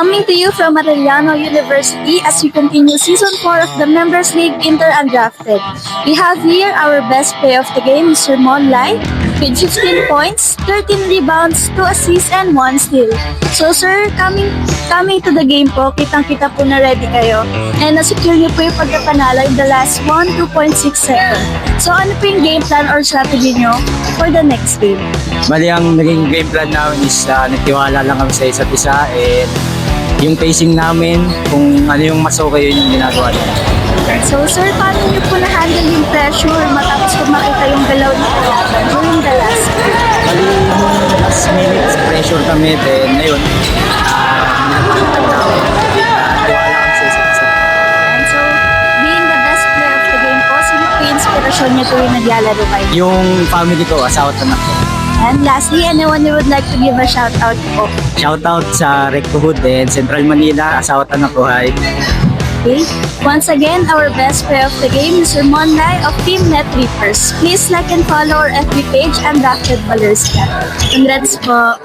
Coming to you from Arellano University as we continue Season 4 of the Members League Inter Undrafted. We have here our best player of the game, Mr. Mon Lai, with 15 points, 13 rebounds, 2 assists, and 1 steal. So sir, coming to the game po, kitang-kita po na ready kayo. And na-secure niyo po yung pagkapanalo in the last 2.6 seconds. So ano po yung game plan or strategy niyo for the next game? Bali, ang naging game plan namin is nagtiwala lang kami sa isa't isa and yung pacing namin, kung ano yung mas okay, yun yung ginagawa namin. So sir, paano niyo po na-handle yung pressure matapos po makita yung galaw niyo during the last game? Bali, yung last minutes, pressure kami, then ngayon, nilapalitan namin. Tiwala kami sa isa't isa. And so, being the best player of the game po, sino po yung inspirasyon niyo tuwing naglalaro kayo? Yung family ko, asawa at anak ko. And lastly, anyone you would like to give a shout out po? Shoutout sa Rectohood and Central Manila, asawa at anak ko. Hi. Okay. Once again, our best player of the game, Mr. Mon Lai of Team Net Reapers. Please like and follow our FB page and Drafted Ballers. Congrats po!